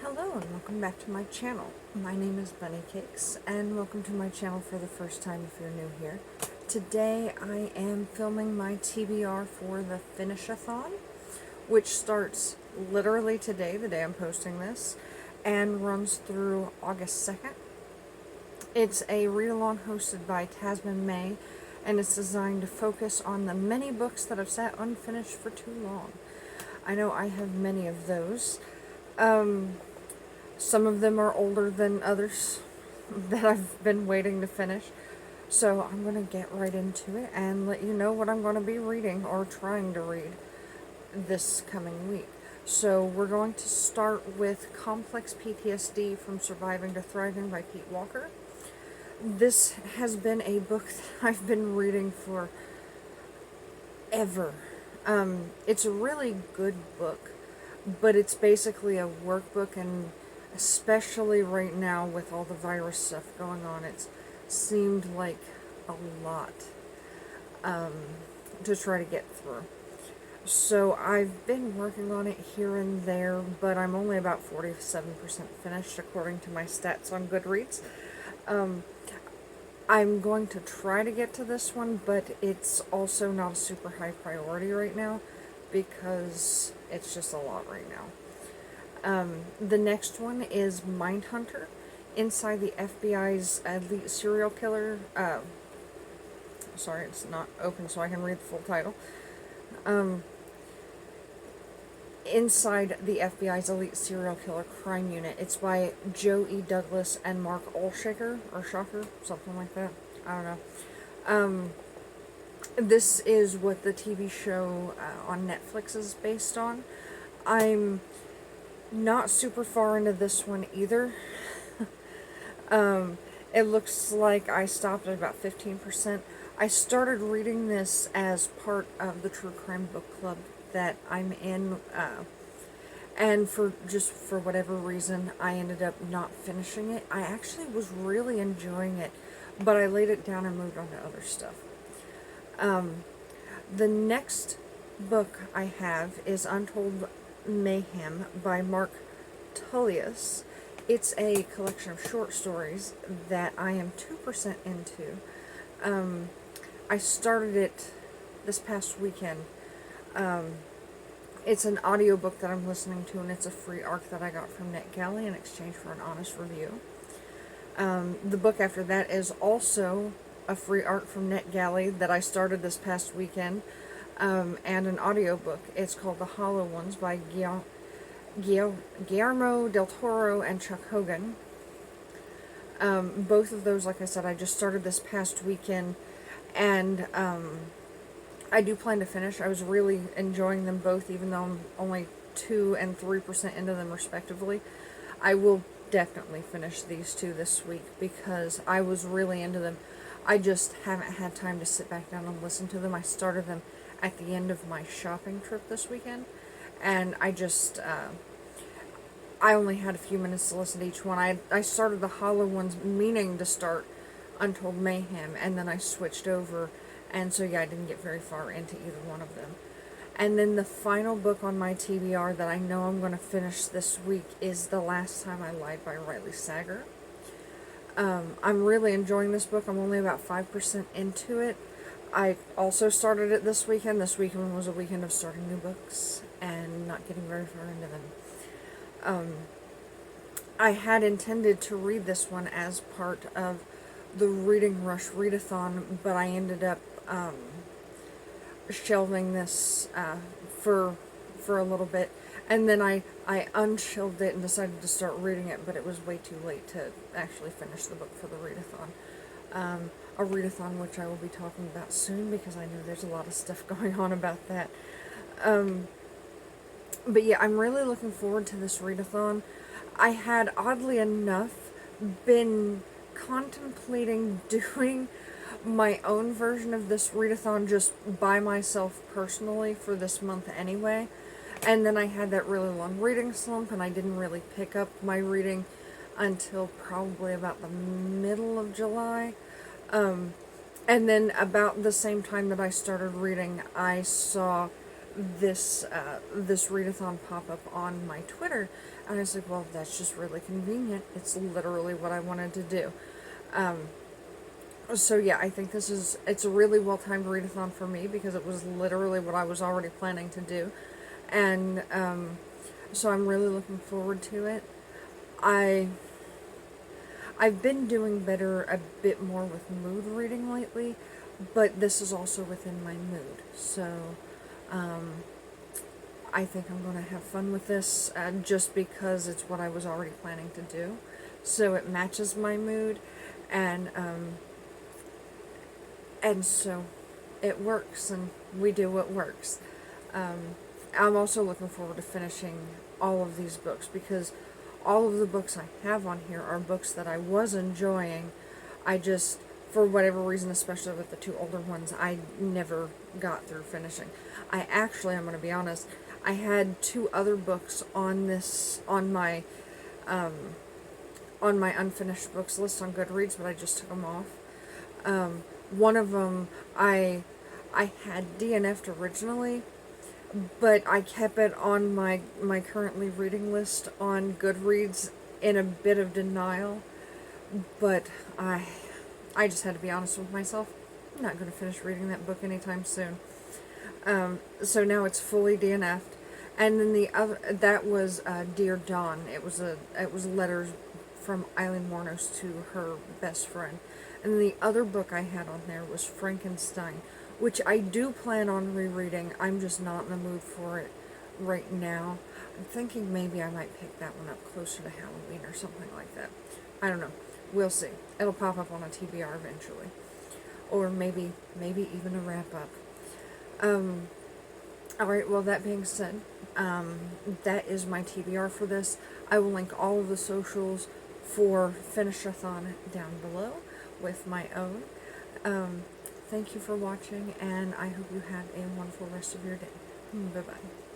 Hello and welcome back to my channel. My name is Bunny Cakes and welcome to my channel for the first time if you're new here. Today I am filming my TBR for the FinishAthon, which starts literally today, the day I'm posting this, and runs through August 2nd. It's a read-along hosted by Tasman May, and it's designed to focus on the many books that have sat unfinished for too long. I know I have many of those. Some of them are older than others that I've been waiting to finish. So I'm going to get right into it and let you know what I'm going to be reading or trying to read this coming week. So we're going to start with Complex PTSD From Surviving to Thriving by Pete Walker. This has been a book that I've been reading for ever. It's a really good book, but it's basically a workbook, and especially right now with all the virus stuff going on, it's seemed like a lot to try to get through. So I've been working on it here and there, but I'm only about 47% finished according to my stats on Goodreads. I'm going to try to get to this one, but it's also not a super high priority right now because it's just a lot right now. The next one is Mindhunter, Inside the FBI's Elite Serial Killer. Sorry, it's not open so I can read the full title. Inside the FBI's Elite Serial Killer Crime Unit. It's by Joe E. Douglas and Mark Olshaker, or Shocker, something like that. I don't know. This is what the TV show on Netflix is based on. I'm not super far into this one either. It looks like I stopped at about 15%. I started reading this as part of the True Crime Book Club that I'm in, and for whatever reason, I ended up not finishing it. I actually was really enjoying it, but I laid it down and moved on to other stuff. The next book I have is Untold Mayhem by Mark Tullius. It's a collection of short stories that I am 2% into. I started it this past weekend. It's an audiobook that I'm listening to, and it's a free ARC that I got from NetGalley in exchange for an honest review. The book after that is also a free ARC from NetGalley that I started this past weekend, and an audiobook. It's called The Hollow Ones by Guillermo del Toro and Chuck Hogan. Both of those, like I said, I just started this past weekend, and I do plan to finish. I was really enjoying them both, even though I'm only 2 and 3% into them respectively. I will definitely finish these two this week because I was really into them. I just haven't had time to sit back down and listen to them. I started them at the end of my shopping trip this weekend, and I just, I only had a few minutes to listen to each one. I started the Hollow Ones meaning to start Untold Mayhem, and then I switched over, and so yeah, I didn't get very far into either one of them. And then the final book on my TBR that I know I'm going to finish this week is The Last Time I Lied by Riley Sagger. I'm really enjoying this book. I'm only about 5% into it. I also started it this weekend. This weekend was a weekend of starting new books and not getting very far into them. I had intended to read this one as part of the Reading Rush Readathon, but I ended up shelving this for a little bit, and then I unshelved it and decided to start reading it, but it was way too late to actually finish the book for the readathon. A readathon which I will be talking about soon because I know there's a lot of stuff going on about that. But yeah, I'm really looking forward to this readathon. I had, oddly enough, been contemplating doing my own version of this readathon just by myself personally for this month anyway, and then I had that really long reading slump and I didn't really pick up my reading until probably about the middle of July, and then about the same time that I started reading, I saw this readathon pop up on my Twitter, and I was like, well, that's just really convenient. It's literally what I wanted to do. So yeah, I think it's a really well timed readathon for me because it was literally what I was already planning to do, and so I'm really looking forward to it. I've been doing better a bit more with mood reading lately, but this is also within my mood. So I think I'm going to have fun with this just because it's what I was already planning to do. So it matches my mood, and so it works, and we do what works. I'm also looking forward to finishing all of these books because all of the books I have on here are books that I was enjoying. I just, for whatever reason, especially with the two older ones, I never got through finishing. I'm going to be honest, I had two other books on my unfinished books list on Goodreads, but I just took them off. One of them, I had DNF'd originally, but I kept it on my currently reading list on Goodreads in a bit of denial. But I just had to be honest with myself. I'm not going to finish reading that book anytime soon. So now it's fully DNF'd. And then the other, that was Dear Dawn. It was letters from Eileen Warnos to her best friend. And the other book I had on there was Frankenstein, which I do plan on rereading. I'm just not in the mood for it right now. I'm thinking maybe I might pick that one up closer to Halloween or something like that. I don't know. We'll see. It'll pop up on a TBR eventually. Or maybe even a wrap-up. Alright, well, that being said, that is my TBR for this. I will link all of the socials for FinishAthon down below with my own. Thank you for watching, and I hope you have a wonderful rest of your day. Bye-bye.